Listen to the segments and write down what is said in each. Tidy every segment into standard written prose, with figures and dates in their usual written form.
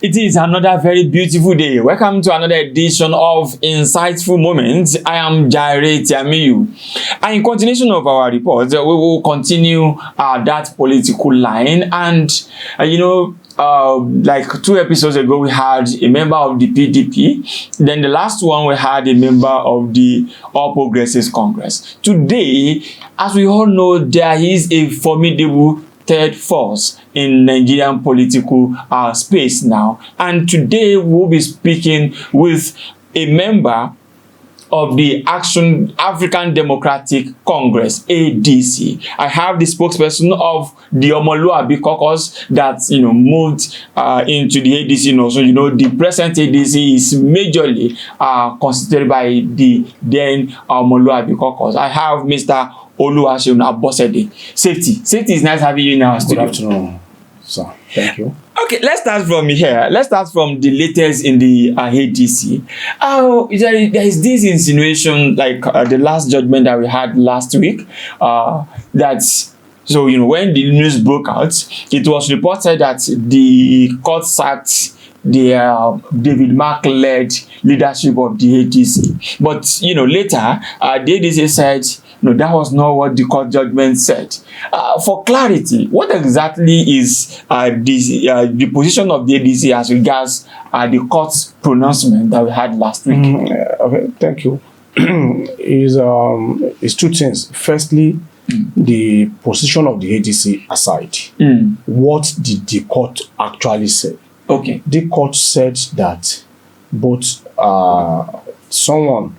It is another very beautiful day. Welcome to another edition of Insightful Moments. I am Jare Tiamiyu. And in continuation of our report, we will continue that political line. And, like 2 episodes ago, we had a member of the PDP. Then the last one, we had a member of the All Progressives Congress. Today, as we all know, there is a formidable third force in Nigerian political space now. And today we'll be speaking with a member of the African Democratic Congress, ADC. I have the spokesperson of the Omoluabi caucus that moved into the ADC now. So the present ADC is majorly constituted by the then Omoluabi caucus. I have Mr. Oluwaseun Abosede. Safety is nice having you in our studio. Good afternoon, sir. Thank you. Okay, let's start from here. Let's start from the latest in the ADC. There is this insinuation, like the last judgment that we had last week, when the news broke out, it was reported that the court sacked the David Mark-led leadership of the ADC. But later, the ADC said, no, that was not what the court judgment said. For clarity, what exactly is the position of the ADC as regards the court's pronouncement that we had last week? Okay, thank you. It's 2 things. Firstly, the position of the ADC aside, what did the court actually say? Okay. The court said that both someone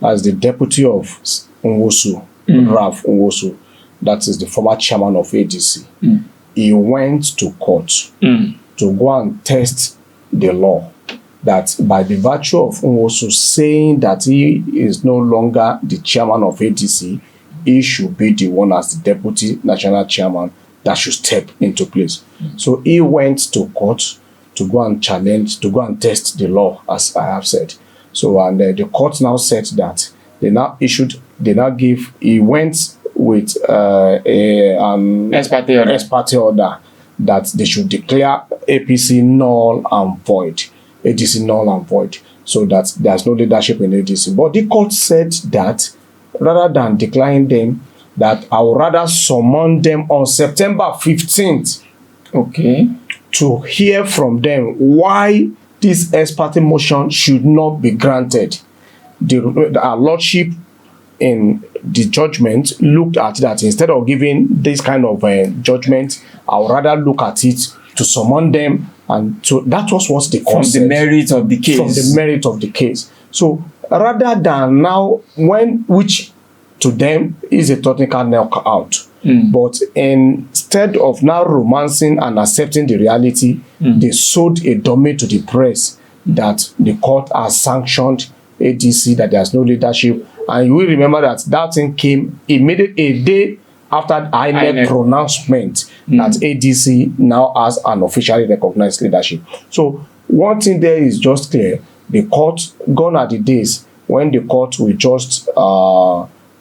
as the deputy of Osun, Ralph Nwosu, that is the former chairman of ADC, he went to court to go and test the law that by the virtue of Nwosu saying that he is no longer the chairman of ADC, he should be the one as the deputy national chairman that should step into place. So he went to court to go and challenge, to go and test the law, as I have said. So, and the court now said that he went with ex parte order that they should declare APC null and void, ADC null and void, so that there's no leadership in ADC. But the court said that rather than declaring them, that I would rather summon them on September 15th. Okay. To hear from them why this ex parte motion should not be granted. Our lordship in the judgment looked at that instead of giving this kind of judgment, I would rather look at it to summon them, and so that was what the court said. From the merit of the case. From the merit of the case. So rather than now, which to them is a technical knockout, but instead of now romancing and accepting the reality, they sold a dummy to the press that the court has sanctioned ADC, that there's no leadership. And you will remember that thing came immediately a day after the INEC pronouncement that ADC now has an officially recognized leadership. So one thing there is just clear. The court, gone are the days when the court will just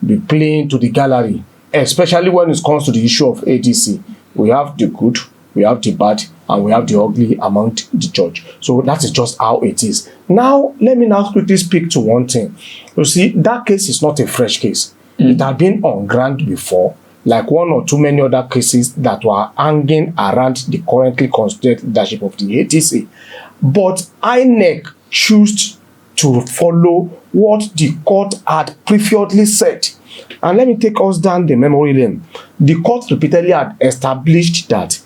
be playing to the gallery, especially when it comes to the issue of ADC. We have the good, we have the bad, and we have the ugly among the judge. So that is just how it is. Now, let me now quickly speak to one thing. You see, that case is not a fresh case. It had been on ground before, like 1 or 2 many other cases that were hanging around the currently constituted leadership of the ADC. But INEC chose to follow what the court had previously said. And let me take us down the memory lane. The court repeatedly had established that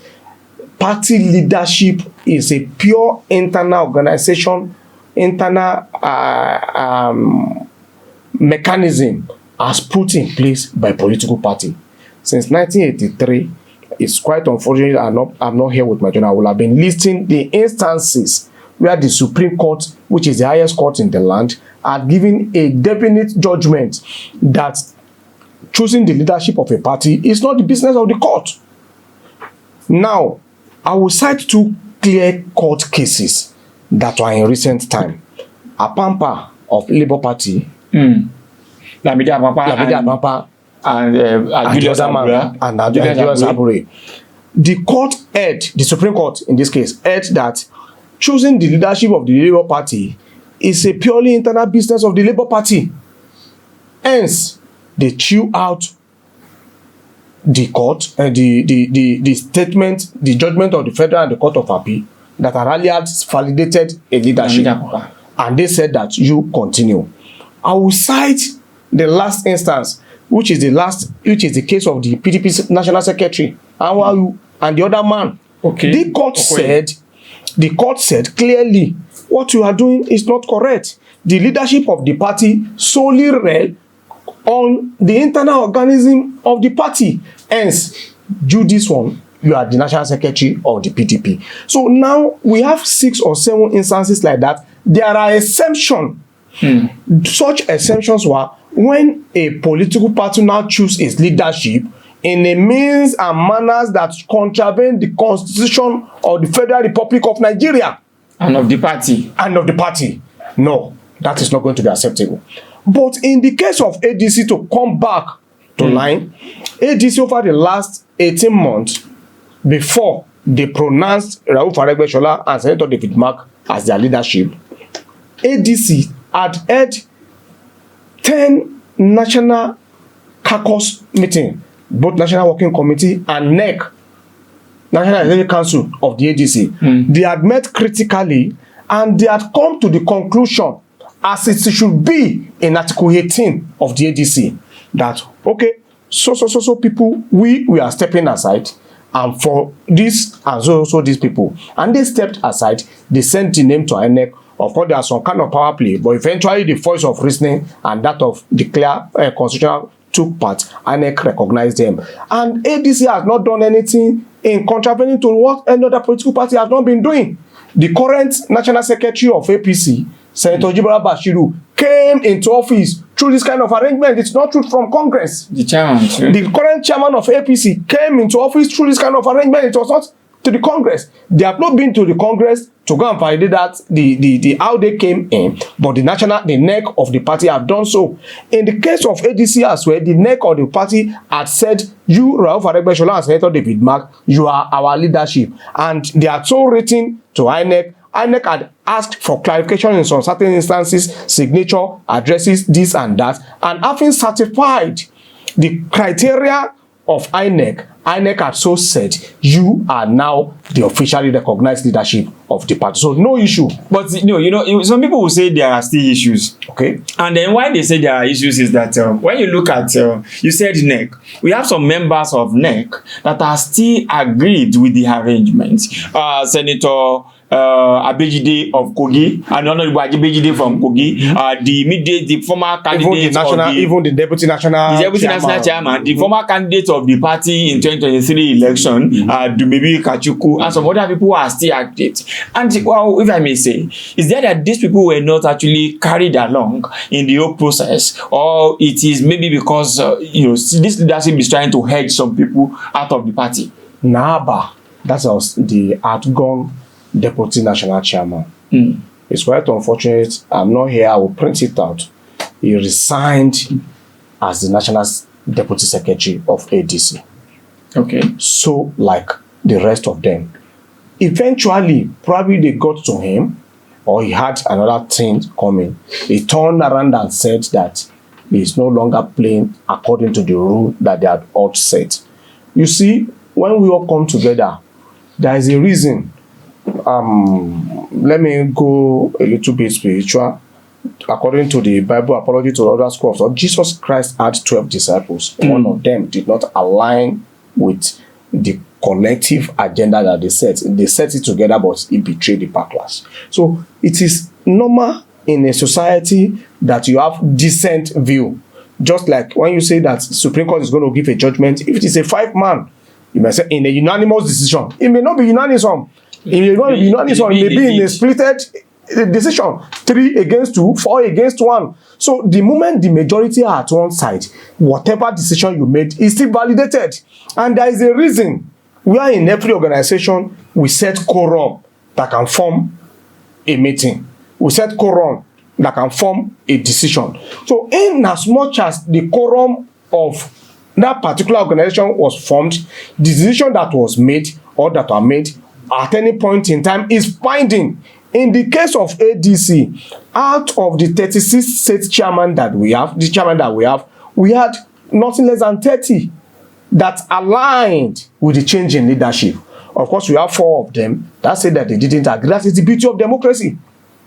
party leadership is a pure internal organization, internal mechanism as put in place by political party. Since 1983, it's quite unfortunate I'm not here with my journal. I will have been listing the instances where the Supreme Court, which is the highest court in the land, had given a definite judgment that choosing the leadership of a party is not the business of the court. Now, I will cite 2 clear court cases that were in recent time. Apampa of Labour Party, Lamidi Apampa and Julius Abure. The court heard, the Supreme Court in this case, heard that choosing the leadership of the Labour Party is a purely internal business of the Labour Party. Hence, they chew out the court, the statement, the judgment of the Federal and the Court of Appeal that earlier validated a leadership. And they said that you continue. I will cite the last instance, which is the case of the PDP National Secretary, and the other man. Okay. The court said clearly, what you are doing is not correct. The leadership of the party solely rests on the internal organism of the party. Hence, do this one, you are the National Secretary of the PDP. So now we have 6 or 7 instances like that. There are exemptions. Such exemptions were when a political party now chooses its leadership in a means and manners that contravene the Constitution of the Federal Republic of Nigeria. And of the party. No, that is not going to be acceptable. But in the case of ADC, to come back to line, ADC over the last 18 months, before they pronounced Rauf Aregbesola and Senator David Mark as their leadership, ADC had held 10 national caucus meetings, both National Working Committee and NEC, National Executive Council of the ADC. They had met critically and they had come to the conclusion, as it should be in Article 18 of the ADC, that, okay, so people, we are stepping aside, and for this and so these people. And they stepped aside, they sent the name to INEC. Of course, there are some kind of power play, but eventually the voice of reasoning and that of the clear constitutional took part. INEC recognized them. And ADC has not done anything in contravening to what any other political party has not been doing. The current National Secretary of APC, Senator Jibril Bashiru, came into office through this kind of arrangement. It's not through from Congress. The chairman, too. The current chairman of APC came into office through this kind of arrangement. It was not to the Congress. They have not been to the Congress to go and validate that the how they came in, but the NEC of the party have done so. In the case of ADC as well, the NEC of the party had said, you, Rauf Aregbesola and Senator David Mark, you are our leadership. And they are so written to INEC. INEC had asked for clarification in some certain instances, signature, addresses, this and that, and having certified the criteria of INEC, INEC had so said, you are now the officially recognized leadership of the party. So no issue. But you know, some people will say there are still issues. Okay. And then why they say there are issues is that when you look at, you said NEC, we have some members of NEC that are still agreed with the arrangement. Senator Abejide of Kogi, and Honorable Abejide from Kogi, the former candidate even the deputy national chairman, the former candidate of the party in 2023 election, Dumebi Kachuku, and some other people are still active. And well, if I may say, is there that these people were not actually carried along in the whole process, or it is maybe because this leadership is trying to hedge some people out of the party? Naba, that was the outgone deputy national chairman. It's quite unfortunate. I'm not here. I will print it out. He resigned as the national deputy secretary of ADC. Okay. So, like the rest of them, eventually, probably they got to him, or he had another thing coming. He turned around and said that he is no longer playing according to the rule that they had all set. You see, when we all come together, there is a reason. Let me go a little bit spiritual. According to the Bible, apology to other schools, Jesus Christ had 12 disciples. One of them did not align with the collective agenda that they set. They set it together, but he betrayed the backlash. So it is normal in a society that you have decent view. Just like when you say that Supreme Court is going to give a judgment, if it is a 5-man, you may say in a unanimous decision. It may not be unanimous. It may be in a splitted decision, 3 against 2, 4 against 1. So the moment the majority are at one side, whatever decision you made is still validated. And there is a reason where in every organization we set quorum that can form a meeting. We set quorum that can form a decision. So in as much as the quorum of that particular organization was formed, the decision that was made or that are made at any point in time is finding. In the case of ADC, out of the 36 state chairman that we have, we had nothing less than 30 that aligned with the change in leadership. Of course, we have 4 of them that said that they didn't agree. That is the beauty of democracy.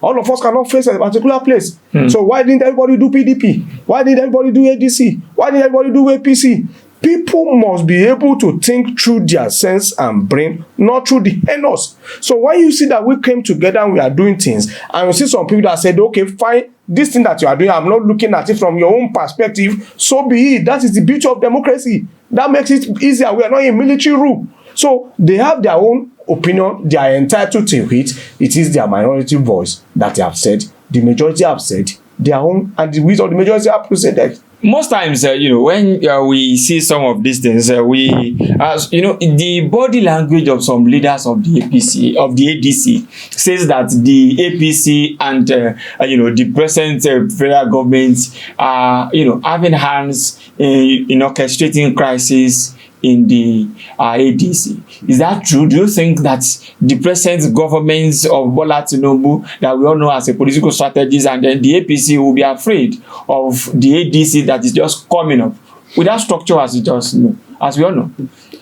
All of us cannot face a particular place. So why didn't everybody do PDP? Why didn't everybody do ADC? Why didn't everybody do APC? People must be able to think through their sense and brain, not through the heinous. So when you see that we came together and we are doing things, and you see some people that said, okay, fine, this thing that you are doing, I'm not looking at it from your own perspective, so be it. That is the beauty of democracy. That makes it easier. We are not in military rule. So they have their own opinion, they are entitled to it. It is their minority voice that they have said. The majority have said their own, and the wisdom of the majority have proceeded. Most times, when we see some of these things, the body language of some leaders of the ADC says that the APC and the present federal government are having hands in orchestrating crisis in the ADC. Is that true? Do you think that the present governments of Bola Tinubu, that we all know as a political strategist, and then the APC will be afraid of the ADC that is just coming up with that structure as we all know?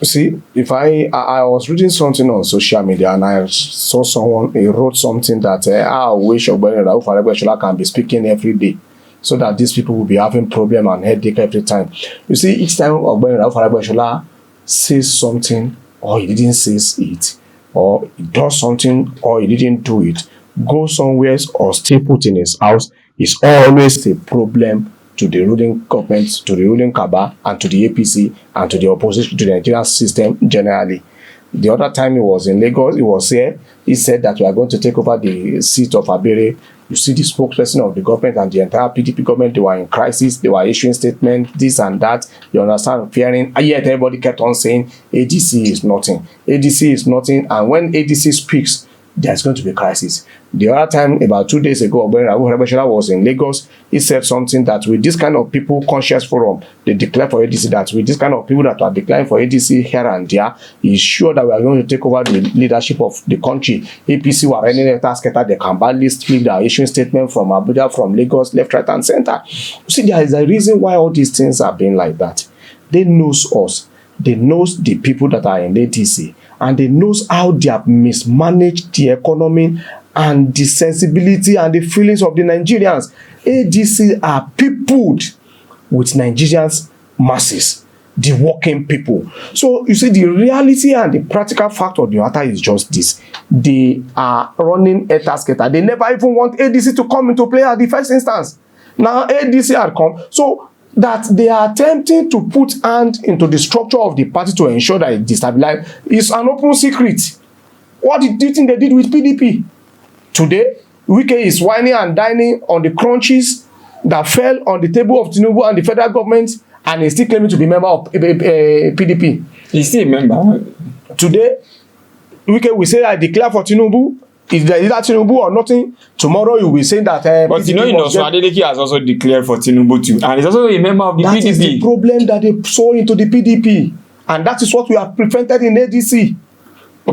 See, if I was reading something on social media and I saw someone, he wrote something that I wish Aregbesola can be speaking every day, so that these people will be having problem and headache every time. You see, each time Aregbesola says something, or he didn't say it, or he does something, or he didn't do it, go somewhere or stay put in his house, is always a problem to the ruling government, to the ruling Kaba, and to the APC, and to the opposition, to the Nigerian system generally. The other time he was in Lagos, he was here, he said that we are going to take over the seat of Abere. You see the spokesperson of the government and the entire PDP government, they were in crisis, they were issuing statements, this and that, you understand, fearing, and yet everybody kept on saying ADC is nothing. ADC is nothing, and when ADC speaks, there's going to be crisis. The other time, about 2 days ago, when Aregbesola was in Lagos, he said something that with this kind of people, conscious forum, they declare for ADC, that with this kind of people that are declaring for ADC here and there, he's sure that we are going to take over the leadership of the country. APC were running a task that they can badly split their issuing statement from Abuja, from Lagos, left, right, and center. You see, there is a reason why all these things are being like that. They knows us. They knows the people that are in ADC. And they knows how they have mismanaged the economy and the sensibility and the feelings of the Nigerians. ADC are peopled with Nigerians masses, the working people. So you see, the reality and the practical fact of the matter is just this. They are running a task. They never even want ADC to come into play at the first instance. Now ADC had come. So that they are attempting to put hand into the structure of the party to ensure that it destabilizes is an open secret. What do you think they did with PDP? Today, Wike is whining and dining on the crunches that fell on the table of Tinubu and the federal government, and he's still claiming to be a member of PDP. He's still a member. Today, Wike will say, I declare for Tinubu. If there is that Tinubu or nothing, tomorrow you will be saying that. But Adeleke has also declared for Tinubu too, and he's also a member of the PDP. That is the problem that they saw into the PDP, and that is what we have prevented in ADC.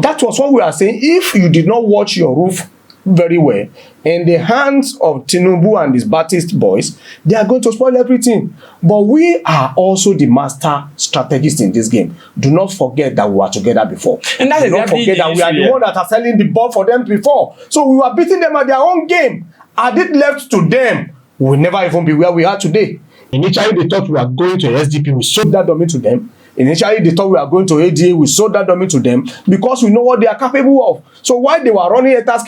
That was what we are saying. If you did not watch your roof very well, in the hands of Tinubu and his Baptist boys, they are going to spoil everything. But we are also the master strategists in this game. Do not forget that we were together before. And that Do not forget that we are the one that are selling the ball for them before. So we were beating them at their own game. Had it left to them, we will never even be where we are today. Initially, they thought we were going to SDP. We sold that domain to them. Initially, they thought we were going to ADA. We sold that domain to them because we know what they are capable of. So while they were running haters,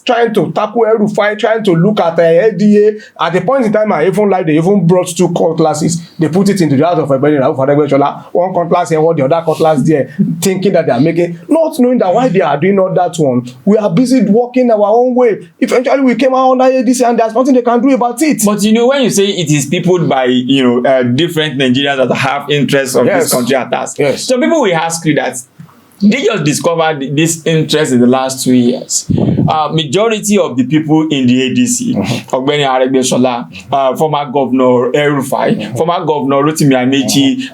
trying to tackle El-Rufai, trying to look at ADA, at the point in time, I even like they even brought 2 cutlasses. They put it into the house of Aregbesola. One cutlass here, the other cutlass there, thinking that they are making, not knowing that while they are doing all that one, we are busy working our own way. Eventually, we came out under ADC and there's nothing they can do about it. But when you say it is peopled by different Nigerians that have interests of this country at us, so people will ask you that they just discovered this interest in the last 2 years. majority of the people in the ADC, Ogbeni Aregbesola, former governor El-Rufai, former governor Rotimi Amechi,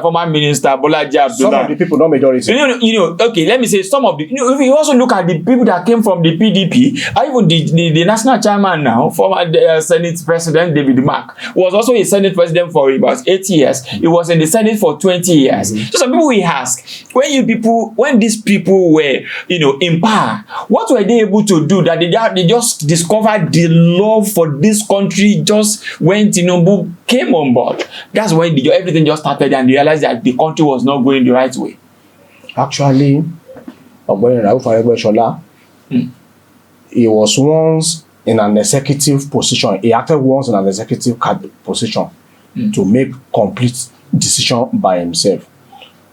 former minister Bolaji Abdullah. Some of the people, not majority. Okay, let me say some of the. If you also look at the people that came from the PDP, or even the national chairman now, former Senate President David Mark, was also a Senate President for about 8 years. He was in the Senate for 20 years. So some people will ask, when these people were, in power, what were they able to do that they just discovered the love for this country just when Tinubu came on board? That's when everything just started and they realized that the country was not going the right way. Actually, Ogbeni Aregbesola, he was once in an executive position. He acted once in an executive position to make complete decision by himself.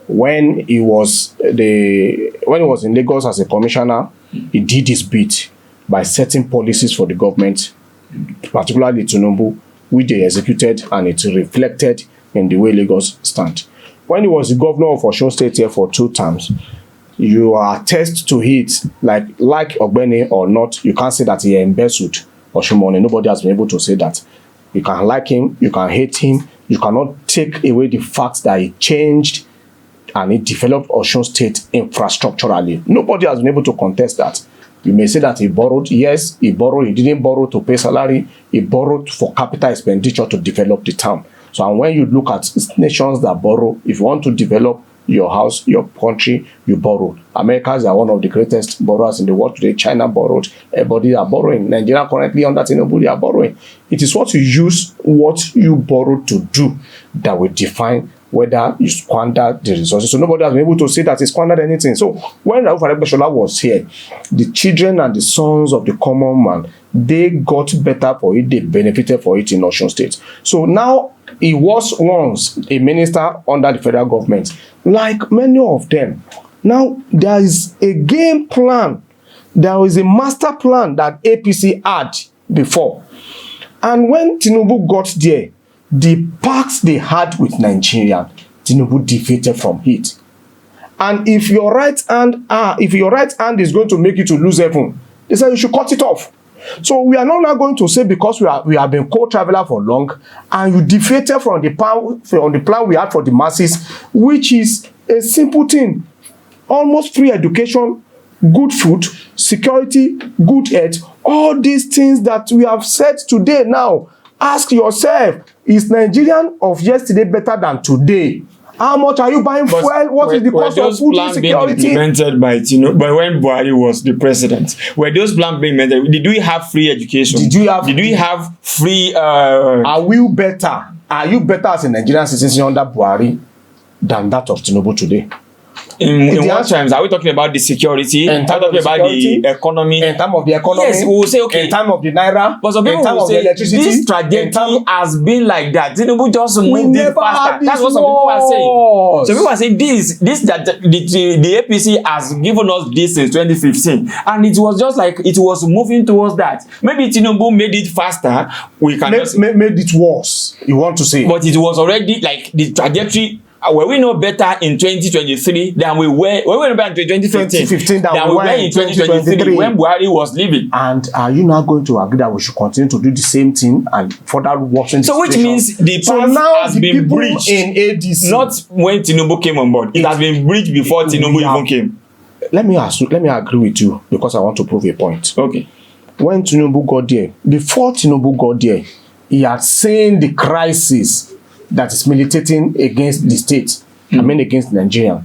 When he was in Lagos as a commissioner, he did his bit by setting policies for the government, particularly Tinubu, which they executed, and it reflected in the way Lagos stand. When he was the governor of Osun State here for 2 terms, you are attest to it, like Ogbeni or not, you can't say that he embezzled Osun money. Nobody has been able to say that. You can like him, you can hate him, you cannot take away the fact that he changed and he developed Osun State infrastructurally. Nobody has been able to contest that. You may say that he borrowed. Yes, he borrowed. He didn't borrow to pay salary. He borrowed for capital expenditure to develop the town. So, and when you look at nations that borrow, if you want to develop your house, your country, you borrow. Americans are one of the greatest borrowers in the world today. China borrowed. Everybody are borrowing. Nigeria currently under Tinubu, they are borrowing. It is what you use, what you borrow to do that will define whether you squander the resources. So nobody has been able to say that he squandered anything. So when Aregbesola was here, the children and the sons of the common man, they got better for it, they benefited for it in Osun State. So now he was once a minister under the federal government, like many of them. Now there is a game plan, there is a master plan that APC had before. And when Tinubu got there, the pacts they had with Nigeria, Tinubu defeated from it. And if your right hand is going to make you to lose heaven, they say you should cut it off. So we are not now going to say because we have been co-traveler for long and you defeated from the plan we had for the masses, which is a simple thing. Almost free education, good food, security, good health, all these things that we have said today now. Ask yourself, is Nigerian of yesterday better than today? How much are you buying fuel? What is the cost of food insecurity? Being implemented by Tinubu, but when Buhari was the president, were those plans being implemented? Did we have free education? Did we have free? Are we better? Are you better as a Nigerian citizen under Buhari than that of Tinubu today? In what terms? Are we talking about the security? Are we talking about the economy? In terms of the economy? Yes, we will say okay. In terms of the naira? But some people will say this trajectory has been like that. Tinubu just moved it faster. That's what some people are saying. Some people are saying the APC has given us this since 2015, and it was just like it was moving towards that. Maybe Tinubu made it faster. We can made it worse. You want to say? But it was already like the trajectory. Were we no better in 2023 than we were? Were we no better in 2015 than we were in 2023 when Buhari was leaving? And are you now going to agree that we should continue to do the same thing and further worsen the situation? So which means the path has been breached in ADC. Not when Tinubu came on board. It has been breached before Tinubu even came. Let me agree with you because I want to prove a point. Okay. When Tinubu got there, before Tinubu got there, he had seen the crisis that is militating against the state, against Nigeria.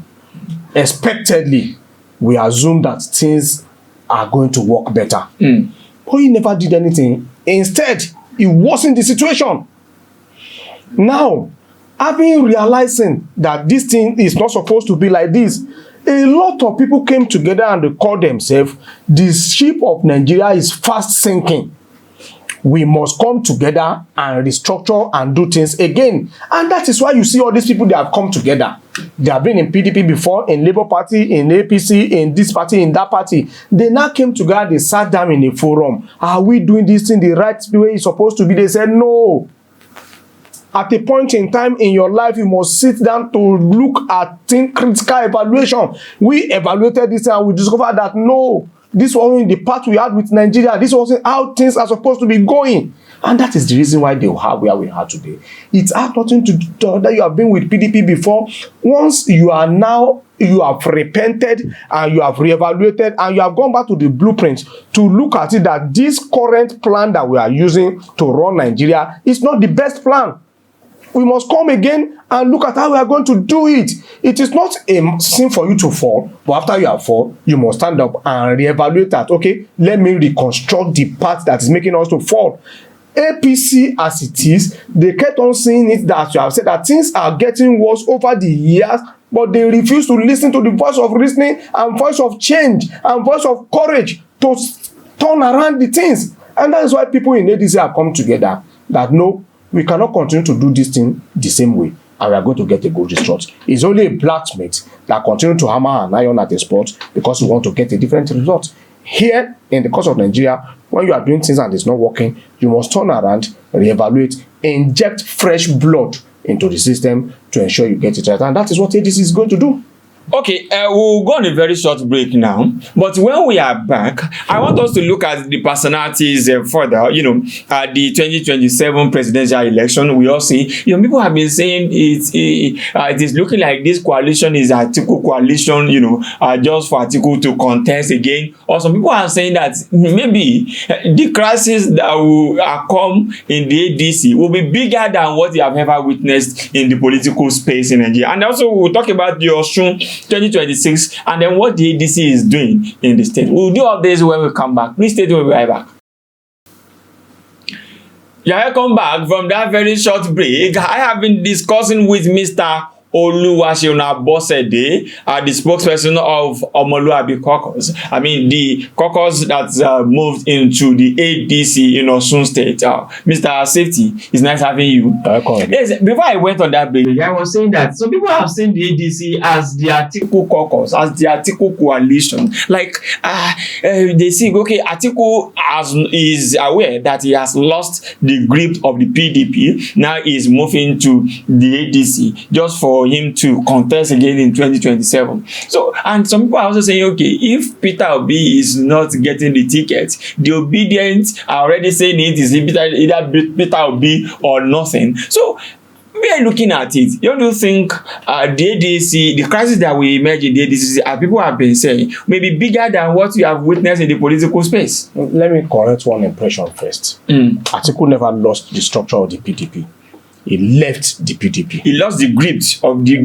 Expectedly, we assume that things are going to work better. But he never did anything. Instead, he worsened the situation. Now, having realizing that this thing is not supposed to be like this, a lot of people came together and they called themselves, the ship of Nigeria is fast sinking. We must come together and restructure and do things again. And that is why you see all these people that have come together. They have been in PDP before, in Labour Party, in APC, in this party, in that party. They now came together, they sat down in a forum. Are we doing this thing the right way it's supposed to be? They said no. At a point in time in your life, you must sit down to look at critical evaluation. We evaluated this and we discovered that no, This wasn't the path we had with Nigeria. This wasn't how things are supposed to be going. And that is the reason why they have where we are today. It has nothing to do that you have been with PDP before. Once you are now, you have repented and you have reevaluated and you have gone back to the blueprint to look at it that this current plan that we are using to run Nigeria is not the best plan. We must come again and look at how we are going to do it. It is not a sin for you to fall, but after you have fallen, you must stand up and reevaluate that. Okay, let me reconstruct the path that is making us to fall. APC as it is, they kept on saying it that you have said that things are getting worse over the years, but they refuse to listen to the voice of reasoning and voice of change and voice of courage to turn around the things. And that is why people in ADC have come together that no, we cannot continue to do this thing the same way and we are going to get a good result. It's only a blacksmith that continue to hammer and iron at a spot because we want to get a different result. Here in the course of Nigeria, when you are doing things and it's not working, you must turn around, reevaluate, inject fresh blood into the system to ensure you get it right. And that is what ADC is going to do. Okay, we'll go on a very short break now. But when we are back, I want us to look at the personalities further. You know, the 2027 presidential election, we all see, you know, people have been saying it is looking like this coalition is Atiku coalition, you know, just for Atiku to contest again. Or some people are saying that maybe the crisis that will come in the ADC will be bigger than what you have ever witnessed in the political space in Nigeria. And also, we'll talk about the Osun 2026 and then what the ADC is doing in the state. We'll do all this when we come back. Please stay tuned, we'll be right back. Yeah, welcome back from that very short break. I have been discussing with Mr. Oluwaseun Abosede, the spokesperson of Omoluabi Caucus. I mean, the caucus that moved into the ADC in Osun State. Mr. Safety, it's nice having you. Yes, before I went on that break, I was saying that some people have seen the ADC as the Atiku caucus, as the Atiku coalition. Like, they see, okay, Atiku is aware that he has lost the grip of the PDP. Now he's moving to the ADC just for him to contest again in 2027. So, and some people are also saying, okay, if Peter Obi is not getting the ticket, the obedient are already saying it is either Peter Obi or nothing. So, we are looking at it. Don't you think the ADC, the crisis that we emerge in the ADC, as people have been saying, may be bigger than what you have witnessed in the political space? Let me correct one impression first. Atiku never lost the structure of the PDP. He left the PDP. He lost the grip of the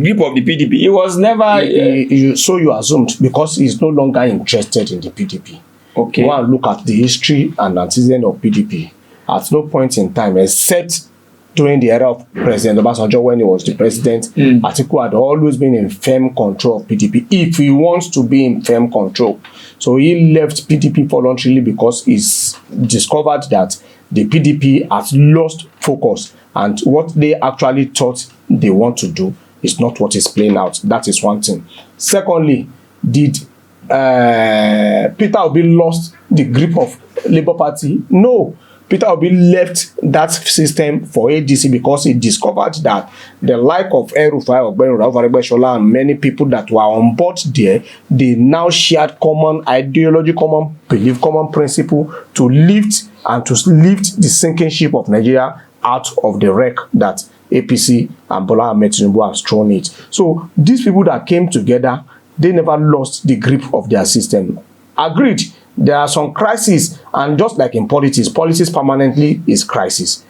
PDP. He was never. So you assumed because he's no longer interested in the PDP. Okay. Go and look at the history and antecedent of PDP. At no point in time, except during the era of President Obasanjo when he was the president, Atiku had always been in firm control of PDP. If he wants to be in firm control, so he left PDP voluntarily because he's discovered that the PDP has lost focus. And what they actually thought they want to do is not what is playing out. That is one thing. Secondly, did Peter Obi lost the grip of Labour Party? No. Peter Obi left that system for ADC because he discovered that the like of El-Rufai, Aregbesola, and many people that were on board there, they now shared common ideology, common belief, common principle to lift the sinking ship of Nigeria out of the wreck that APC and Bola Ahmed Tinubu has thrown it. So these people that came together, they never lost the grip of their system. Agreed, there are some crises, and just like in politics permanently is crisis.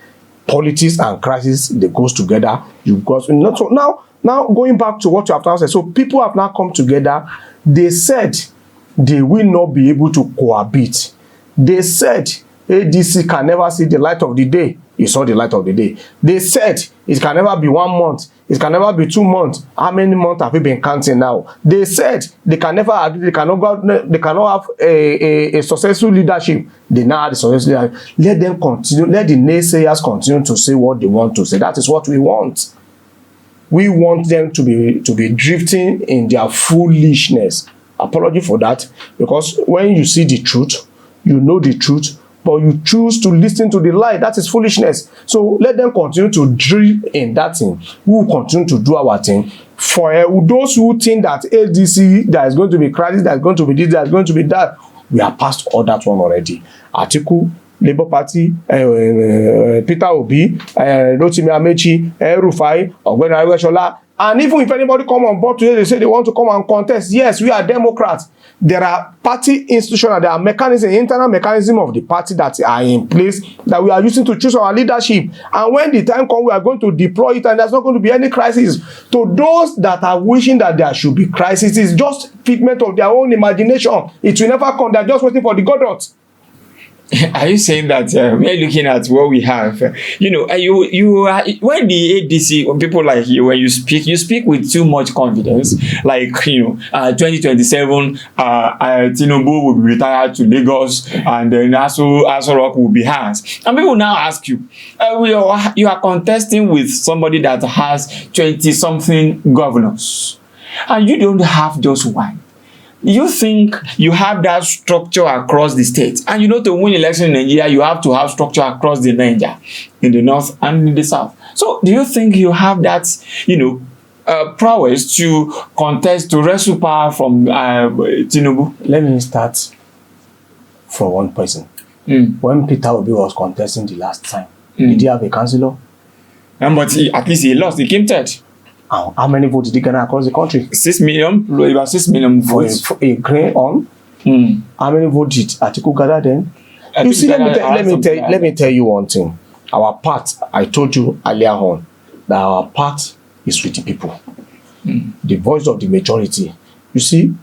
Politics and crisis, they goes together. You got so now going back to what you have now said. So people have now come together. They said they will not be able to cohabit. They said ADC can never see the light of the day. You saw the light of the day. They said it can never be 1 month. It can never be 2 months. How many months have we been counting now? They said they can never agree. They cannot have a successful leadership. They now have the successful leadership. Let them continue. Let the naysayers continue to say what they want to say. That is what we want. We want them to be drifting in their foolishness. Apology for that, because when you see the truth, you know the truth, but you choose to listen to the lie. That is foolishness. So let them continue to drill in that thing. We will continue to do our thing. For those who think that ADC, there is going to be crisis, there is going to be this, there is going to be that, We are past all that one already. Atiku, Labour Party, Peter Obi, Rotimi Amechi, Rufai, Ogbeni Aregbesola, and even if anybody come on board today, they say they want to come and contest. Yes, we are Democrats. There are party institutions, there are mechanisms, internal mechanisms of the party that are in place that we are using to choose our leadership. And when the time comes, we are going to deploy it, and there's not going to be any crisis. To those that are wishing that there should be crisis, it's just figment of their own imagination. It will never come. They're just waiting for the Godot. Are you saying that we're looking at what we have? You are, when the ADC, when people like you, when you speak with too much confidence. Like 2027, Tinubu will be retired to Lagos, and then Aso Rock will be hands. And people now ask you, you are contesting with somebody that has 20-something governors, and you don't have just one. You think you have that structure across the state, and to win election in Nigeria, you have to have structure across the Niger, in the north and in the south. So do you think you have that, prowess to contest, to wrestle power from Tinubu? Let me start from one person. When Peter Obi was contesting the last time, did he have a councillor? But at least he lost. He came third. How many votes did he get across the country? 6 million, about 6 million votes. For a grain on. How many votes did Atiku gather then? You see, let me tell you one thing. Our part, I told you earlier on, that our part is with the people. The voice of the majority. You see,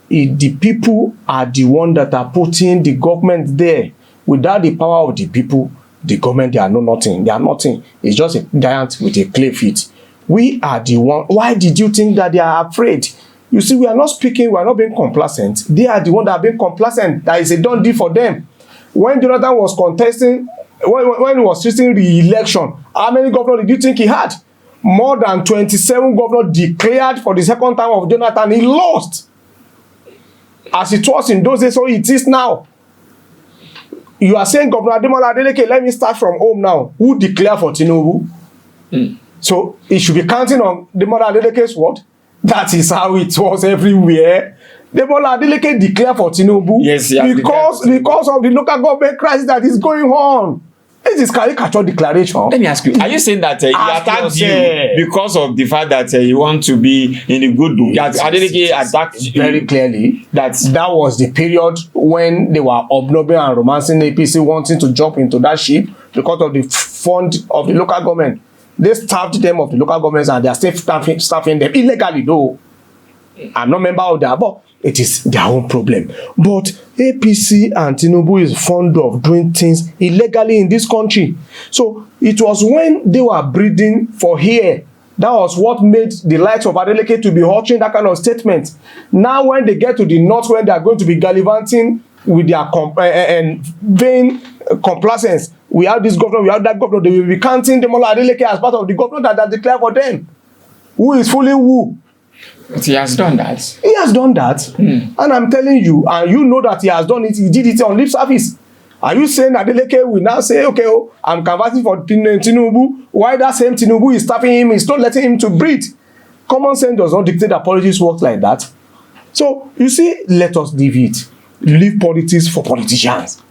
the people are the one that are putting the government there. Without the power of the people, the government, they are nothing. They are nothing. It's just a giant with a clay feet. We are the one. Why did you think that they are afraid? You see, we are not speaking, we are not being complacent. They are the one that are being complacent. That is a done deal for them. When Jonathan was contesting, when he was facing re-election, how many governors did you think he had? More than 27 governors declared for the second time of Jonathan. He lost. As it was in those days, so it is now. You are saying, Governor Adeleke, let me start from home now. Who declared for Tinubu? So he should be counting on Demola Adeleke's word. That is how it was everywhere. Demola Adeleke declared for Tinubu. Yes, because of the local government crisis that is going on. This is caricature declaration. Let me ask you, are you saying that he attacked you because of the fact that you want to be in the good book? Adeleke attacked you very clearly. That was the period when they were obnobbing and romancing APC, wanting to jump into that ship because of the fund of the local government. They starved them of the local governments, and they are still staffing them illegally, though. I'm not a member of that, but it is their own problem. But APC and Tinubu is fond of doing things illegally in this country. So it was when they were breeding for here, that was what made the likes of Adeleke to be uttering that kind of statement. Now when they get to the north, when they are going to be gallivanting with their vain complacence, we have this governor, we have that governor, they will be counting Demola Adeleke as part of the governor that declared for them. Who is fooling who? But he has done that. He has done that. And I'm telling you, and you know that he has done it, he did it on lip service. Are you saying Adeleke will now say, okay, I'm canvassing for Tinubu, why that same Tinubu is staffing him, is not letting him to breathe? Common sense does not dictate that politics work like that. So, you see, let us leave it. Leave politics for politicians.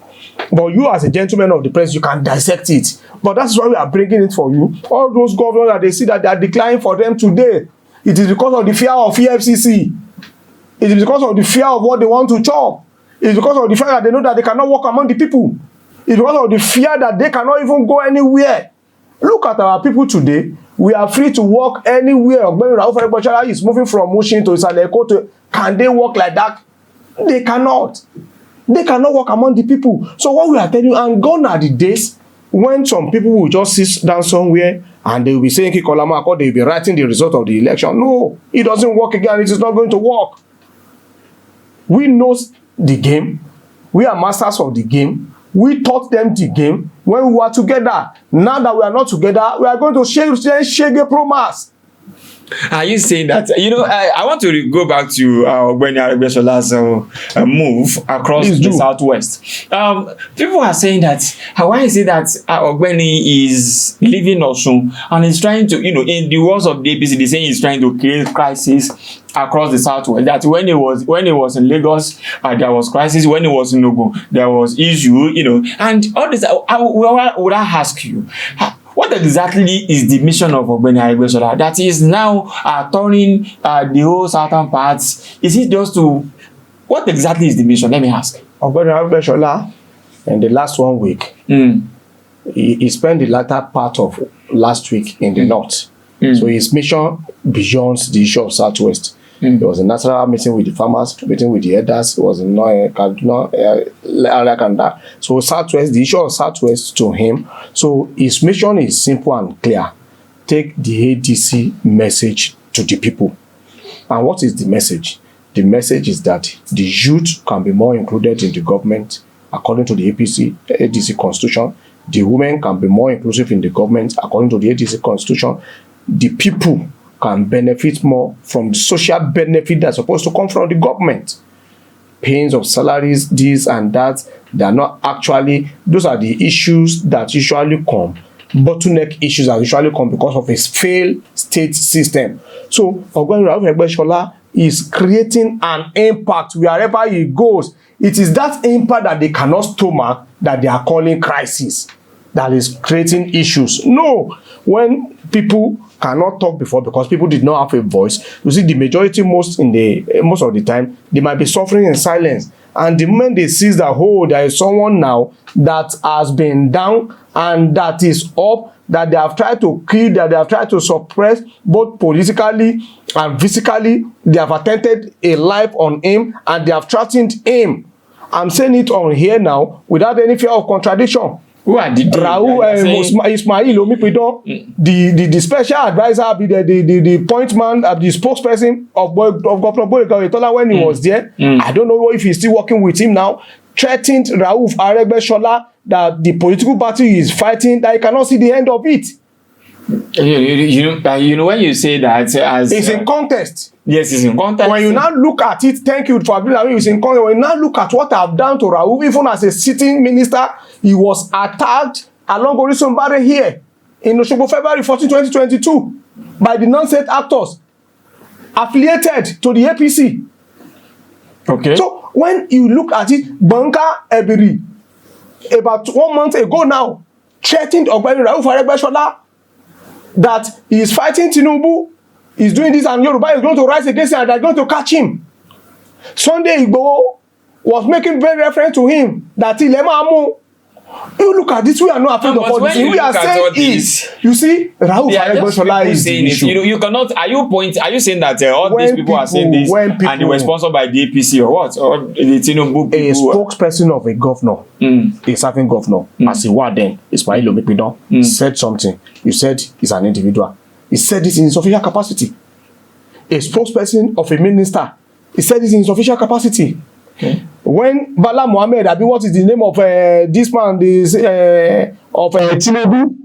But you as a gentleman of the press, you can dissect it. But that's why we are bringing it for you. All those governors that they see that they are declining for them today, it is because of the fear of EFCC. It is because of the fear of what they want to chop. It is because of the fear that they know that they cannot walk among the people. It is because of the fear that they cannot even go anywhere. Look at our people today. We are free to walk anywhere. Ogbeni Aregbesola is moving from Mushin to Isaleko to. Can they walk like that? They cannot. They cannot walk among the people. So what we are telling you, and gone are the days when some people will just sit down somewhere and they will be saying Kikolama, they will be writing the result of the election. No, it doesn't work again. It is not going to work. We know the game. We are masters of the game. We taught them the game when we were together. Now that we are not together, we are going to share promise. Are you saying that, I want to go back to Ogbeni Aregbesola's move across Please the do. southwest. People are saying that, why is it that Ogbeni is leaving Osun and is trying to, in the words of the APC, they say he's trying to create crisis across the southwest. That when he was in Lagos, there was crisis. When he was in Ogun, there was issue. And all this. Would I ask you? What exactly is the mission of Ogbeni Aregbesola that is now turning the whole southern parts? Is it just to, what exactly is the mission? Let me ask. Ogbeni Aregbesola, in the last 1 week, he spent the latter part of last week in the north. So his mission beyond the issue of southwest. There was a national meeting with the farmers, meeting with the elders. It was like that. So southwest, the issue of southwest to him. So his mission is simple and clear. Take the ADC message to the people. And what is the message? The message is that the youth can be more included in the government according to the ADC constitution. The women can be more inclusive in the government according to the ADC constitution. The people can benefit more from the social benefit that's supposed to come from the government. Pains of salaries, this and that, they are not actually, those are the issues that usually come, bottleneck issues that usually come because of a failed state system. So Ogbeni Aregbesola is creating an impact wherever he goes. It is that impact that they cannot stomach that they are calling crisis, that is creating issues. No, when people cannot talk before because people did not have a voice, you see the majority most of the time they might be suffering in silence, and the moment they see that there is someone now that has been down and that is up, that they have tried to kill, that they have tried to suppress both politically and physically, they have attempted a life on him and they have threatened him. I'm saying it on here now without any fear of contradiction. Who are the Ismail Omipidon, the special advisor, the point man, the spokesperson of Governor Boyega when he was there. I don't know if he's still working with him now. Threatened Rauf Aregbesola that the political party is fighting, that he cannot see the end of it. When you say that, as it's in contest. Yes, it's in contest. When you now look at it, thank you for agreeing that it's in contest. When you now look at what I've done to Rauf, even as a sitting minister, he was attacked along Osun Bare here in Osogbo, February 14, 2022, by the non-state actors affiliated to the APC. Okay. So when you look at it, Banka Ebiri, about 1 month ago now, threatened Ogbeni Rauf Aregbesola that he is fighting Tinubu, he's doing this, and Yoruba is going to rise against him and they're going to catch him. Sunday Igboho was making very reference to him that Ilema Amu. You look at this, we are not afraid of all this. We are saying is, you see, Rauf Aregbesola is the issue. You cannot, are you saying that all these people are saying this and they were sponsored by the APC or what? Or the Tinubu people? A spokesperson of a governor, a serving governor, as he was then, Ismail Omipidon, said something. You said he's an individual. He said this in his official capacity. A spokesperson of a minister, he said this in his official capacity. Okay. When Bala Mohammed, what is the name of this man, of Tinubu,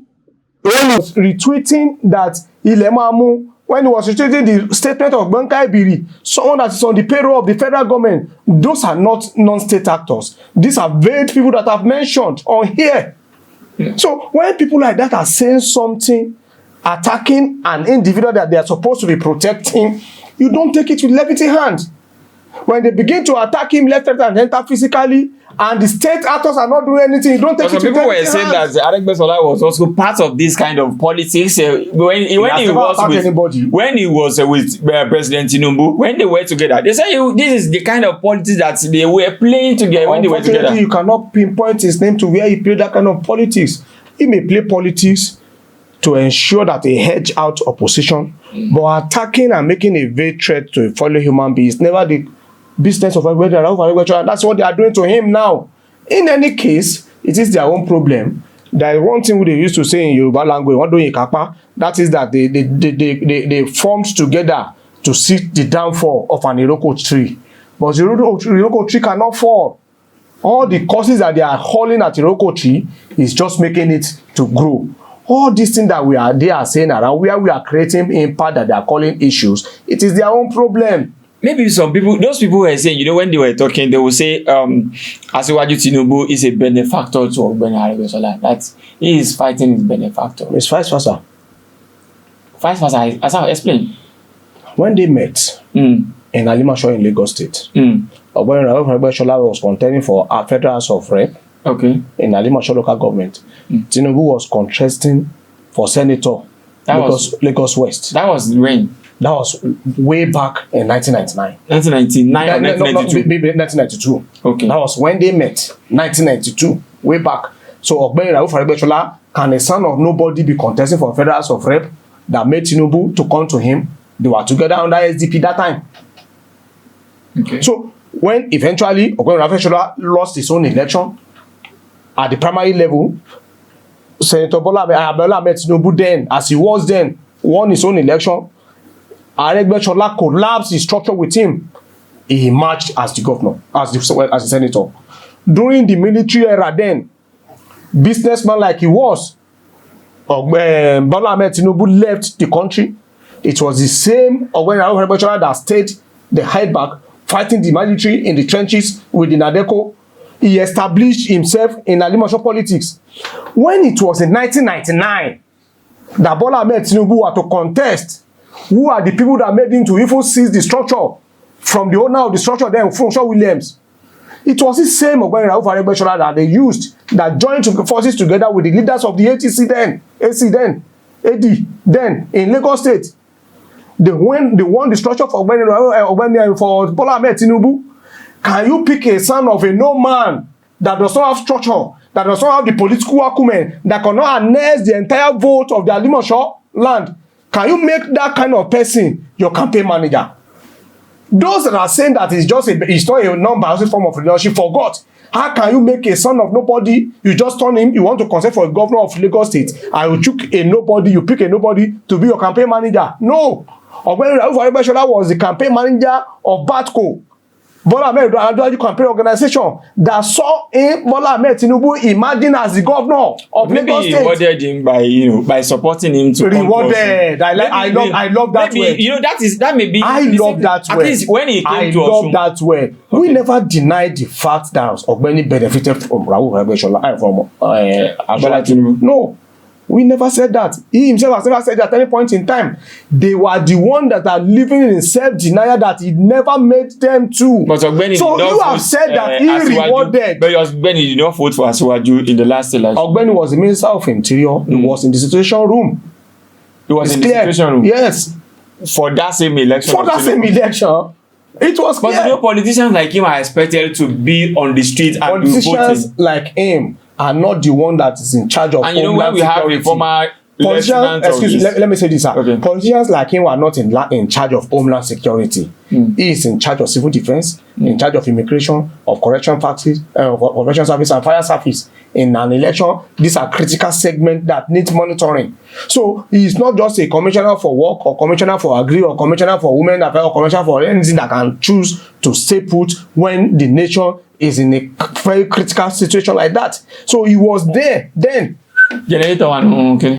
when he was retweeting that Ilemamu, when he was retweeting the statement of Banka Ebiri, someone that is on the payroll of the federal government, those are not non-state actors. These are veiled people that I've mentioned on here. So when people like that are saying something, attacking an individual that they are supposed to be protecting, you don't take it with levity hand. When they begin to attack him left, right, and center physically, and the state actors are not doing anything, you don't take it with levity hand. People were saying that Aregbesola was also part of this kind of politics when he was with President Tinubu, when they were together. They say this is the kind of politics that they were playing together when they were together. You cannot pinpoint his name to where he played that kind of politics. He may play politics to ensure that they hedge out opposition, but attacking and making a vague threat to a fellow human being is never the business of Ogbeni Aregbesola. That's what they are doing to him now. In any case, it is their own problem. There is one thing they used to say in Yoruba language, that is that they formed together to see the downfall of an Iroko tree. But the Iroko tree cannot fall. All the causes that they are hauling at Iroko tree is just making it to grow. all these things that they are saying around, where we are creating impact that they are calling issues, it is their own problem. Maybe some people, those people were saying, you know, when they were talking, they will say, Asiwaju Tinubu is a benefactor to Ogbeni Aregbesola. That he is fighting his benefactor. It's vice versa. Vice versa, as I explained. When they met in Alimasho in Lagos State, Ogbeni Aregbesola was contending for a Federal House of Rep. Okay. In Alimasho local government. Tinubu was contesting for senator. Lagos West. That was when? That was way back in 1999. 1999 or 1992? 1992. Okay. That was when they met. 1992. Way back. So Ogbeni Aregbesola, can a son of nobody be contesting for Federal House of Rep that made Tinubu to come to him? They were together under SDP that time. Okay. So when eventually Ogbeni Aregbesola lost his own election at the primary level, Senator Bola Ahmed Tinubu then, as he was then, won his own election. Aregbesola collapsed his structure with him. He emerged as the governor, as the senator. During the military era then, businessman like he was, Bola Ahmed Tinubu left the country. It was the same Ogbeni Aregbesola that stayed the head back, fighting the military in the trenches with the Nadeko. He established himself in Alimasho politics. When it was in 1999 that Bola Ahmed Tinubu had to contest who are the people that made him to even seize the structure from the owner of the structure then, Funsho Williams. It was the same Ogbeni Aregbesola that they used, that joined forces together with the leaders of the ATC then, AC then, AD then, in Lagos State. They won the structure for for Bola Ahmed Tinubu. Can you pick a son of a no man that does not have structure, that does not have the political acumen, that cannot harness the entire vote of the Alimasho land? Can you make that kind of person your campaign manager? Those that are saying that it's not a non-biased form of leadership forgot. How can you make a son of nobody? You just turn him, you want to contest for a governor of Lagos State, and you choose a nobody, you pick a nobody to be your campaign manager. No. Ogbeni Aregbesola was the campaign manager of Batco, Bola Ahmed Tinubu campaign organization, that saw Bola Ahmed Tinubu emerging as the governor of Lagos State. Maybe rewarded him by supporting him to rewarded. I love that maybe, word. You know, that may be. I love that word. At least when he came to Osun. I love that word. Okay. We never denied the fact that Ogbeni benefited from Aregbesola from Bola Tinubu. No. We never said that. He himself has never said that at any point in time. They were the ones that are living in self-denial that he never made them to. But Ogbeni so did not you have said that he rewarded. But Ogbeni did not vote for Asiwaju in the last election. Ogbeni was the Minister of Interior. He was in the situation room. He was in the situation room? Yes. For that same election? For that same election. It was clear. But you know, politicians like him are expected to be on the street and politicians like him are not the one that is in charge of. And you know, when we have a former politicians, excuse me, let me say this, sir. Okay. Politicians like him are not in charge of homeland security. He is in charge of civil defense, in charge of immigration, of correction service, and fire service. In an election, these are critical segments that need monitoring. So he is not just a commissioner for work, or commissioner for agri, or commissioner for women affairs, or commissioner for anything that can choose to stay put when the nation is in a very critical situation like that. So he was there then. Generator one, okay.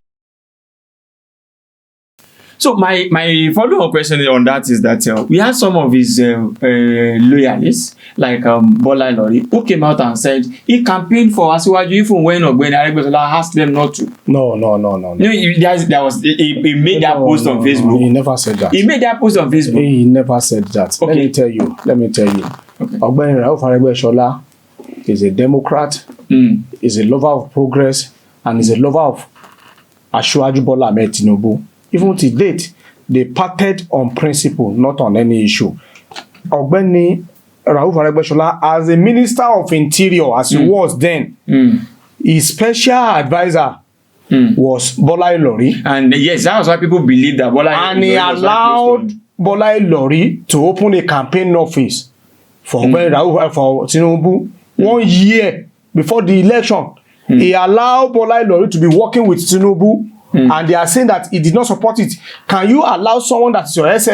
So my follow-up question on that is that we had some of his loyalists, like Bola Lori, who came out and said he campaigned for Asiwaju even when Ogbeni Aregbesola asked them not to. No. He made that post on Facebook. He never said that. He made that post on Facebook. He never said that. Okay. Let me tell you. Okay. Ogbeni Aregbesola is a Democrat, is a lover of progress, and is a lover of Asiwaju Bola Ahmed Tinubu. Even to date, they parted on principle, not on any issue. Ogbeni Aregbesola, as a Minister of Interior, as he was then, his special advisor was Bola Lori. And yes, that was why people believe that Bola Lori. And he allowed Bola Lori to open a campaign office for Tinubu 1 year before the election. He allowed Bola Lori to be working with Tinubu. And they are saying that he did not support it. Can you allow someone that is your SA,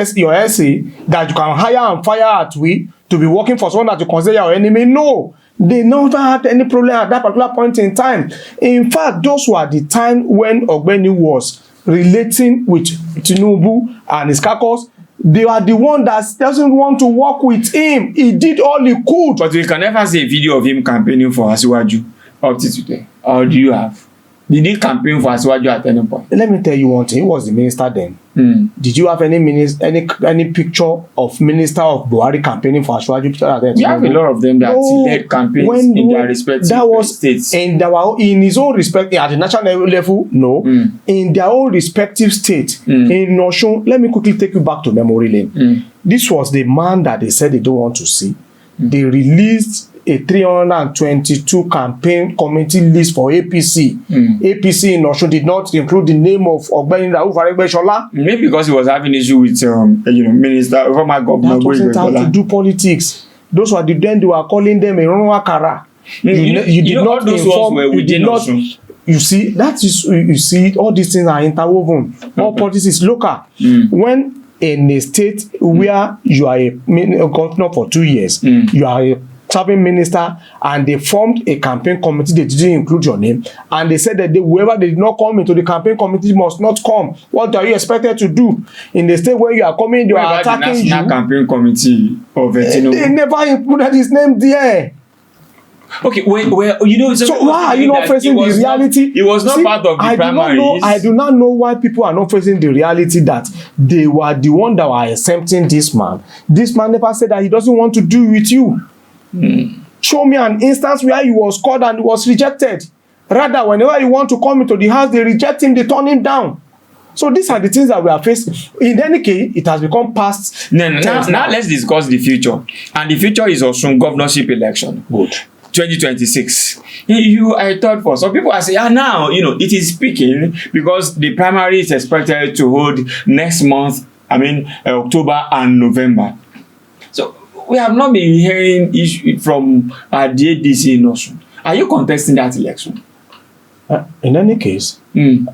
that you can hire and fire at will to be working for someone that you consider your enemy? No. They never had any problem at that particular point in time. In fact, those were the time when Ogbeni was relating with Tinubu and his caucus. They are the one that doesn't want to work with him. He did all he could. But we can never see a video of him campaigning for Asiwaju up to today. Or do you have? Did he campaign for Asiwaju at any point? Let me tell you one thing. He was the minister then. Did you have any picture of minister of Buhari campaigning for Asiwaju? You have a lot of them that led campaigns in their respective states. And they were in his own respect at the national level. No, in their own respective state. In Osun, let me quickly take you back to memory lane. This was the man that they said they don't want to see. They released a 322 campaign committee list for APC. APC in Osun did not include the name of Ogbeni Aregbesola. Maybe because he was having issue with minister, former governor. That wasn't how to do politics. Those were the then they were calling them a Ronwakara. You did not inform. You did not. You see, that is, you see, all these things are interwoven. All politics is local. When in a state where you are a governor for 2 years, you are a serving minister, and they formed a campaign committee, they didn't include your name, and they said that whoever did not come into the campaign committee must not come. What are you expected to do in the state where you are coming? They are attacking you. The National Campaign Committee of Tinubu. They never included his name there. Okay, well, you know, so why are you not facing the reality? He was not part of the primaries. I do not know why people are not facing the reality that they were the one that were exempting this man. This man never said that he doesn't want to do with you. Show me an instance where he was called and he was rejected. Rather, whenever you want to come into the house, they reject him, they turn him down. So these are the things that we are facing. In any case, it has become past. Now let's discuss the future. And the future is Osun governorship election. Good. 2026. I thought for some people, I say, now, it is speaking because the primary is expected to hold next month, October and November. So we have not been hearing from the ADC in Osun. Are you contesting that election? In any case, nobody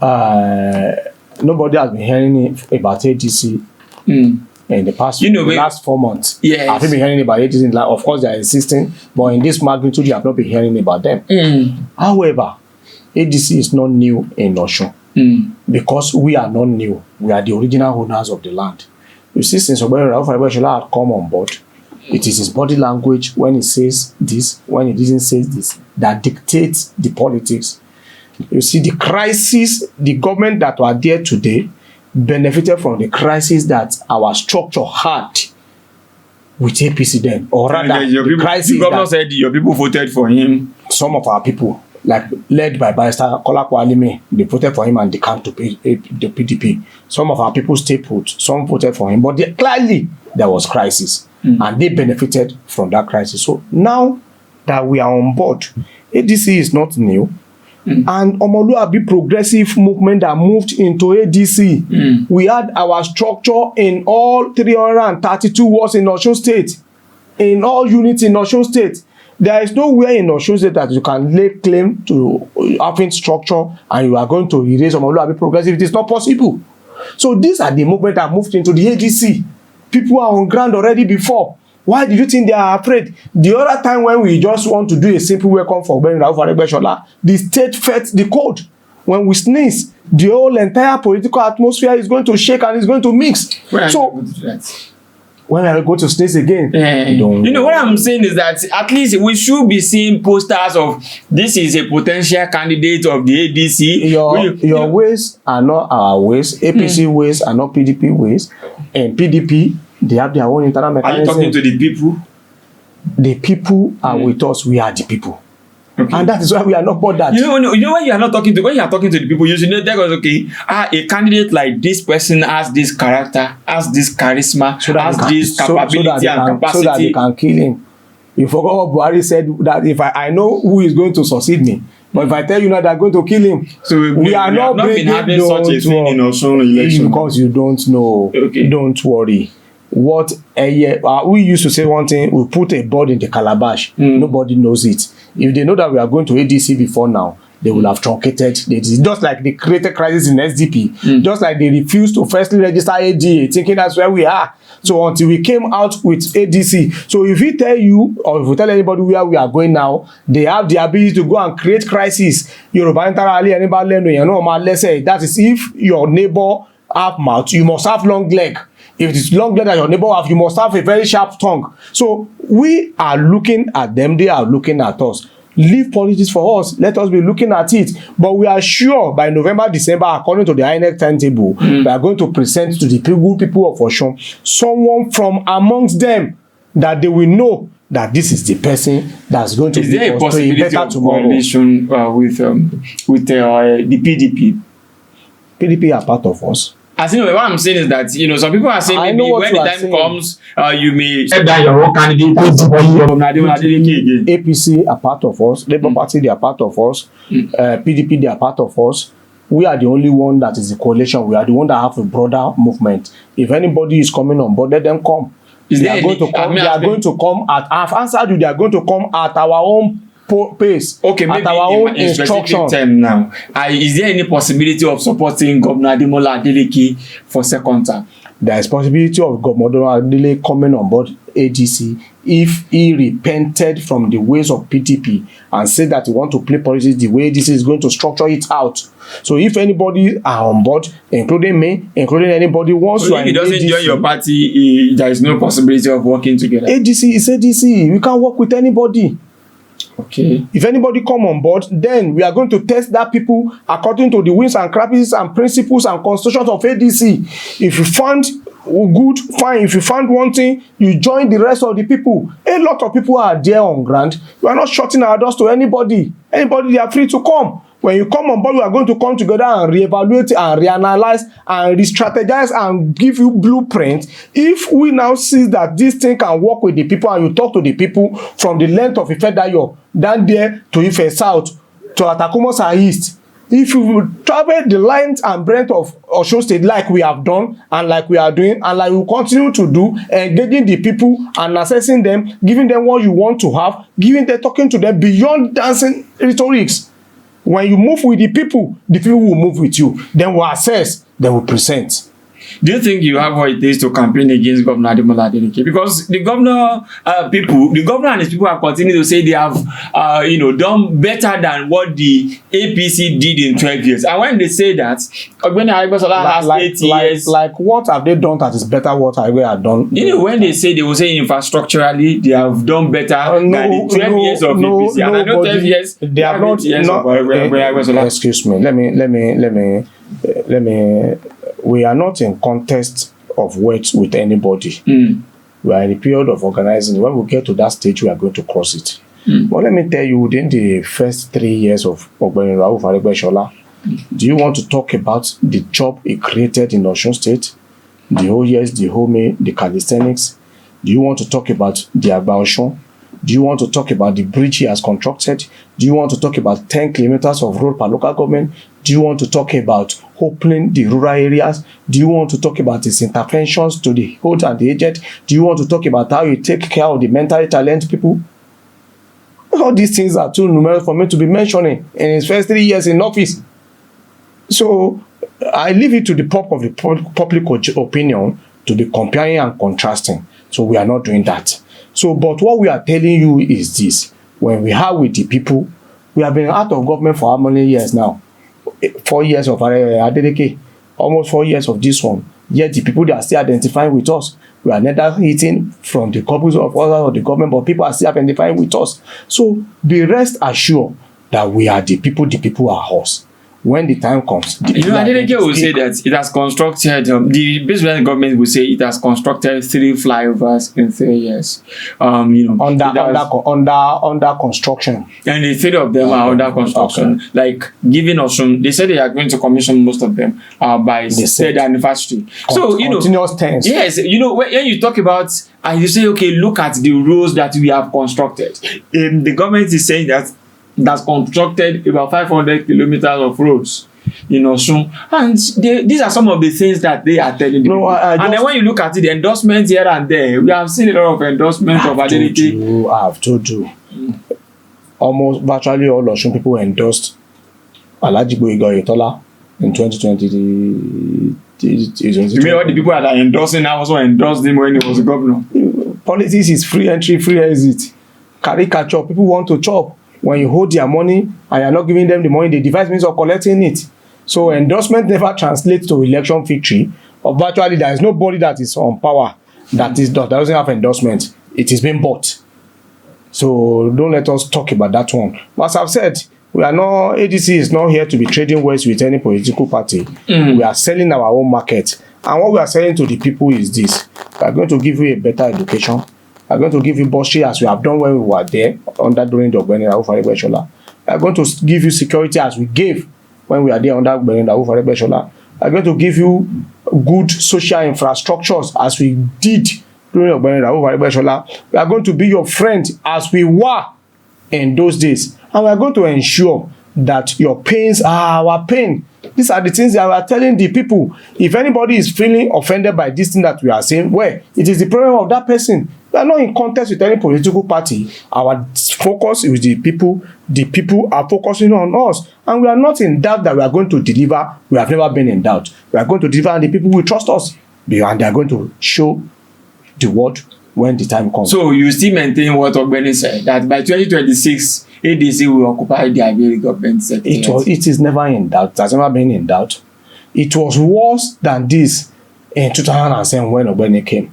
has been hearing about ADC in the past, the last 4 months. Yes. I've been hearing about ADC. Of course, they are existing, but in this magnitude, you have not been hearing about them. However, ADC is not new in Osun because we are not new. We are the original owners of the land. You see, since Aregbesola had come on board, it is his body language when he says this, when he doesn't say this, that dictates the politics. You see, the crisis, the government that were there today benefited from the crisis that our structure had with APC then. Or rather, the crisis the governor said your people voted for him. Some of our people, like led by Barrister Kolapo Alimi, they voted for him and they came to the PDP. Some of our people stayed put, some voted for him, but clearly there was crisis. And they benefited from that crisis. So now that we are on board, ADC is not new. And Omoluabi progressive movement that moved into ADC. We had our structure in all 332 wards in Osun State, in all units in Osun State. There is nowhere in Osun State that you can lay claim to having structure and you are going to erase Omoluabi progressive. It is not possible. So these are the movement that moved into the ADC. People are on ground already before. Why do you think they are afraid? The other time when we just want to do a simple welcome for Ogbeni Aregbesola, the state fed the code. When we sneeze, the whole entire political atmosphere is going to shake and is going to mix. When I go to sneeze again, what I'm saying is that at least we should be seeing posters of this is a potential candidate of the ADC. Your ways are not our ways. APC ways are not PDP ways. And PDP, they have their own internal mechanism. Are you talking to the people? The people are with us. We are the people. Okay. And that is why we are not bothered. You know when you are talking to the people, you should know that okay, a candidate like this person has this character, has this charisma, has this capability and capacity. So that they can kill him. You forgot what Buhari said, that if I know who is going to succeed me, but if I tell you now they're going to kill him, so we are not been having such a thing in Osun election. Because you don't know. Okay. Don't worry. What we used to say one thing, we put a bird in the calabash. Nobody knows it. If they know that we are going to ADC before now, they will have truncated the ADC. Just like they created crisis in SDP. Just like they refused to firstly register ADA, thinking that's where we are. So until we came out with ADC. So if we tell you, or if we tell anybody where we are going now, they have the ability to go and create crisis. That is, if your neighbor have mouth, you must have long leg. If it is long leg that your neighbor have, you must have a very sharp tongue. So we are looking at them, they are looking at us. Leave politics for us. Let us be looking at it. But we are sure by November, December, according to the INEC timetable, we are going to present to the people of Osun someone from amongst them that they will know that this is the person that's going to be there a possibility of coalition with the PDP? PDP are part of us. As you know, what I'm saying is that, some people are saying maybe when the time comes, you may step down your own candidate. APC are part of us. Labour Party, they are part of us. PDP, they are part of us. We are the only one that is the coalition. We are the one that have a broader movement. If anybody is coming on board, let them come. They are going to come at. I've answered you. They are going to come at our own pace. Okay, maybe at our own instruction. Term now. Is there any possibility of supporting Governor Adeleke for second term? There is possibility of Governor Adeleke coming on board ADC if he repented from the ways of PDP and said that he want to play politics the way ADC is going to structure it out. So if anybody are on board, including me, including anybody wants to, if he doesn't join your party, there is no possibility of working together. ADC is ADC. We can't work with anybody. Okay. If anybody come on board, then we are going to test that people according to the wins and crappies and principles and constitutions of ADC. If you found good, fine. If you found one thing, you join the rest of the people. A lot of people are there on ground. We are not shutting our doors to anybody. Anybody, they are free to come. When you come on board, we are going to come together and reevaluate and reanalyze and re-strategize and give you blueprint. If we now see that this thing can work with the people and you talk to the people from the length of Ifedayo down there to Ife South to Atakumosa East, if you travel the length and breadth of Osun State like we have done and like we are doing and like we will continue to do, engaging the people and assessing them, giving them what you want to have, talking to them beyond dancing rhetorics. When you move with the people will move with you. Then we'll assess, then we'll present. Do you think you have what it takes to campaign against Governor Adeleke? Because the governor and his people are continuing to say they have, done better than what the APC did in 12 years. And when they say that, when Aregbesola has 8 years, like what have they done that is better? What have they done? When they say, they will say infrastructurally they have done better than the 12 years of APC. And I know 12 years they have not. Excuse me. Let me. We are not in contest of words with anybody. We are in a period of organizing. When we get to that stage, we are going to cross it. But let me tell you, within the first 3 years of Aregbesola, do you want to talk about the job he created in Osun State? The whole years, the whole May, the calisthenics? Do you want to talk about the Osun? Do you want to talk about the bridge he has constructed? Do you want to talk about 10 kilometers of road per local government? Do you want to talk about opening the rural areas? Do you want to talk about his interventions to the old and the aged? Do you want to talk about how you take care of the mentally talented people? All these things are too numerous for me to be mentioning in his first 3 years in office. So I leave it to the public opinion to be comparing and contrasting. So we are not doing that. So, but what we are telling you is this. When we are with the people, we have been out of government for how many years now? 4 years of Adeleke, almost 4 years of this one. Yet the people, they are still identifying with us. We are neither eating from the couples of others or the government, but people are still identifying with us. So be rest assured that we are the people are us. When the time comes, Adeleke will say that it has constructed, the President government will say it has constructed 3 flyovers in 3 years. Under construction. And the 3 of them are under construction. Okay. Like giving Osun, they said they are going to commission most of them by the 3rd anniversary. So, continuous tense. Yes, when you talk about, and you say, okay, look at the roads that we have constructed. The government is saying that that's constructed about 500 kilometers of roads in Osun. And these are some of the things that they are telling you. And then when you look at it, the endorsements here and there, we have seen a lot of endorsements of Adeleke. I have told you. Almost virtually all Osun people endorsed Alhaji Oyetola in 2023. You mean all the people that are endorsing now also endorsed him when he was a governor? Politics is free entry, free exit. Caricature. People want to chop. When you hold their money and you're not giving them the money, they devise means of collecting it. So endorsement never translates to election victory. Or virtually, there is nobody that is on power that doesn't have endorsement. It is being bought. So don't let us talk about that one. But as I've said, ADC is not here to be trading words with any political party. We are selling our own market. And what we are selling to the people is this. We are going to give you a better education. We are going to give you bursary as we have done when we were there during the Ogbeni Rauf Aregbesola. We are going to give you security as we gave when we are there under Ogbeni Rauf Aregbesola. We are going to give you good social infrastructures as we did during Ogbeni Rauf Aregbesola. We are going to be your friend as we were in those days. And we are going to ensure that your pains are our pain. These are the things that we are telling the people. If anybody is feeling offended by this thing that we are saying, well, it is the problem of that person. We are not in contest with any political party. Our focus is the people. The people are focusing on us. And we are not in doubt that we are going to deliver. We have never been in doubt. We are going to deliver and the people will trust us. And they are going to show the world when the time comes. So you still maintain what Ogbeni said, that by 2026, ADC will occupy the Abia government sector? It is never in doubt. It has never been in doubt. It was worse than this in 2007 when Ogbeni came.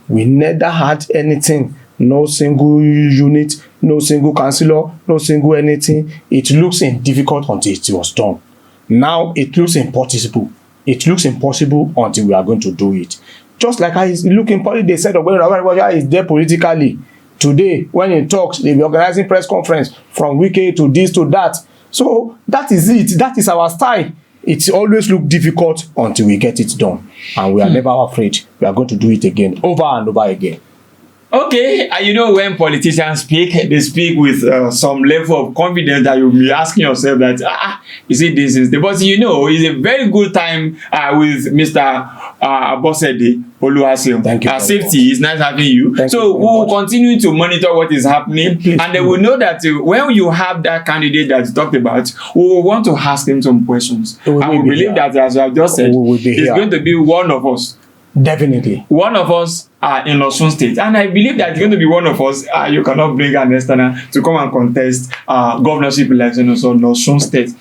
We never had anything. No single unit, no single councillor, no single anything. It looks difficult until it was done. Now it looks impossible. It looks impossible until we are going to do it. Just like how it's looking, they said Ogbeni is there politically. Today, when he talks, they'll be organizing press conference from weekend to this to that. So that is it. That is our style. It always looks difficult until we get it done. And we are never afraid. We are going to do it again, over and over again. Okay, and when politicians speak, they speak with some level of confidence that you'll be asking yourself that, is it this? But it's a very good time with Mr. Abosede Oluwaseun. Thank you. Safety is nice having you. So we'll continue to monitor what is happening. And then we'll know that when you have that candidate that you talked about, we will want to ask him some questions. And we believe that, as I just said, it's going to be one of us. Definitely. One of us in Osun State. And I believe that it's going to be one of us. You cannot bring an external to come and contest governorship elections in Osun State.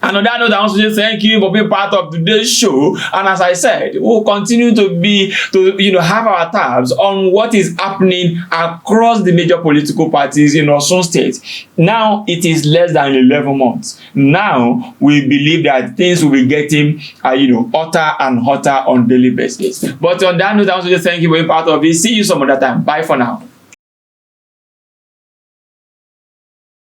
And on that note, I want to say thank you for being part of today's show. And as I said, we'll continue to have our tabs on what is happening across the major political parties in Osun State. Now it is less than 11 months. Now we believe that things will be getting hotter and hotter on daily basis. But on that note, I want to say thank you for being part of it. See you some other time. Bye for now.